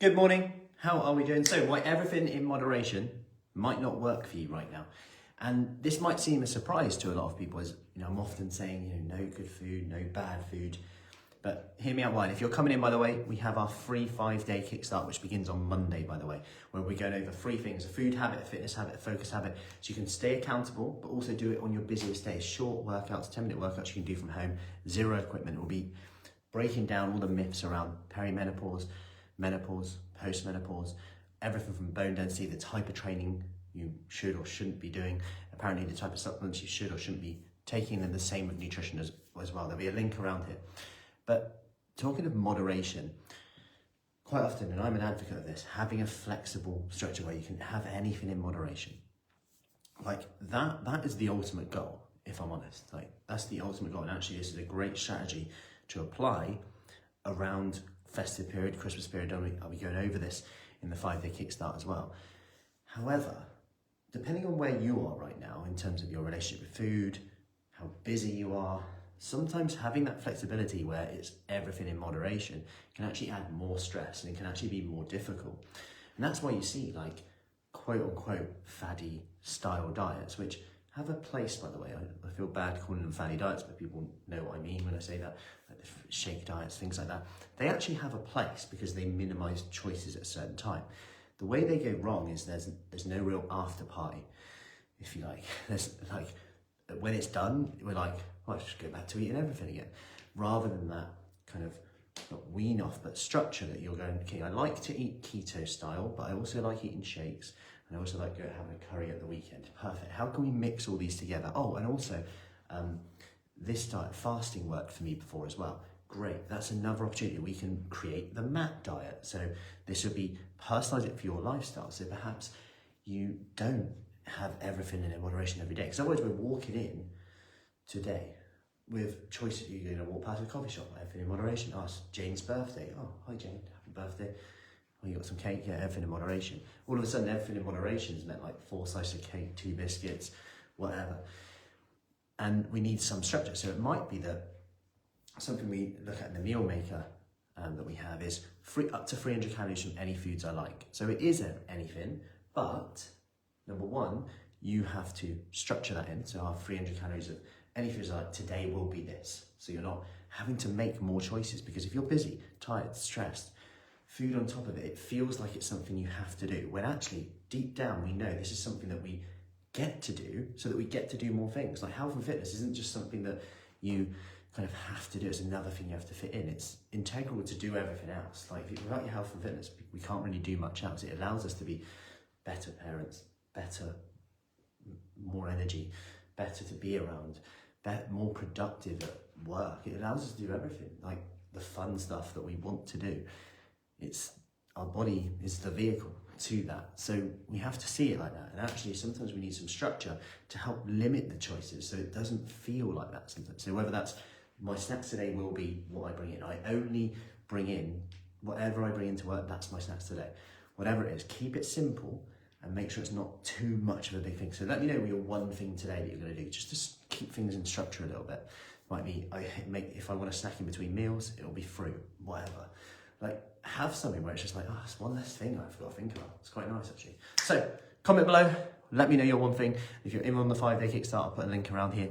Good morning, how are we doing? So why everything in moderation might not work for you right now. And this might seem a surprise to a lot of people, as I'm often saying, no good food, no bad food. But hear me out wide. If you're coming in, by the way, we have our free 5-day kickstart, which begins on Monday, by the way, where we're going over 3 things: a food habit, a fitness habit, a focus habit, so you can stay accountable, but also do it on your busiest days. Short workouts, 10-minute workouts you can do from home, zero equipment. We'll be breaking down all the myths around perimenopause, menopause, postmenopause, everything from bone density, the type of training you should or shouldn't be doing, apparently the type of supplements you should or shouldn't be taking, and the same with nutrition as well. There'll be a link around here. But talking of moderation, quite often, and I'm an advocate of this, having a flexible structure where you can have anything in moderation, like that is the ultimate goal, if I'm honest. Like, that's the ultimate goal, and actually this is a great strategy to apply around festive period, Christmas period. I'll be going over this in the 5-day kickstart as well. However, depending on where you are right now in terms of your relationship with food, how busy you are, sometimes having that flexibility where it's everything in moderation can actually add more stress, and it can actually be more difficult. And that's why you see, like, quote unquote faddy style diets, which have a place, by the way. I feel bad calling them faddy diets, but people know what I mean when I say that, like the shake diets, things like that. They actually have a place because they minimize choices at a certain time. The way they go wrong is there's no real after party, if you like. There's like, when it's done, we're like, well, let's just go back to eating everything again, rather than that kind of, not wean off, but structure that you're going, okay, I like to eat keto style, but I also like eating shakes, and I also like having a curry at the weekend. Perfect. How can we mix all these together? Oh, and also, this diet, fasting, worked for me before as well. Great, that's another opportunity. We can create the MAT diet. So this would be personalize it for your lifestyle. So perhaps you don't have everything in moderation every day, because otherwise we're walking in today with choices. You're going to walk past a coffee shop, everything in moderation. Oh, it's Jane's birthday. Oh, hi Jane, happy birthday. Oh, you got some cake? Yeah, everything in moderation. All of a sudden, everything in moderation has meant like 4 slices of cake, 2 biscuits, whatever. And we need some structure. So it might be that something we look at in the meal maker that we have is up to 300 calories from any foods I like. So it is anything, but number one, you have to structure that in. So our 300 calories of any foods I like today will be this. So you're not having to make more choices, because if you're busy, tired, stressed, food on top of it, it feels like it's something you have to do, when actually deep down we know this is something that we get to do, so that we get to do more things. Like, health and fitness isn't just something that you kind of have to do, it's another thing you have to fit in. It's integral to do everything else. Like, without your health and fitness, we can't really do much else. It allows us to be better parents, better, more energy, better to be around, more productive at work. It allows us to do everything, like the fun stuff that we want to do. It's, our body is the vehicle to that. So we have to see it like that. And actually, sometimes we need some structure to help limit the choices, so it doesn't feel like that sometimes. So whether that's, my snacks today will be what I bring in. I only bring in whatever I bring into work, that's my snacks today. Whatever it is, keep it simple and make sure it's not too much of a big thing. So let me know your one thing today that you're going to do, just to keep things in structure a little bit. Might be, if I want a snack in between meals, it'll be fruit, whatever. Like, have something where it's just like, oh, it's one less thing I've got to think about. It's quite nice, actually. So comment below, let me know your one thing. If you're in on the 5-day kickstart, I'll put a link around here,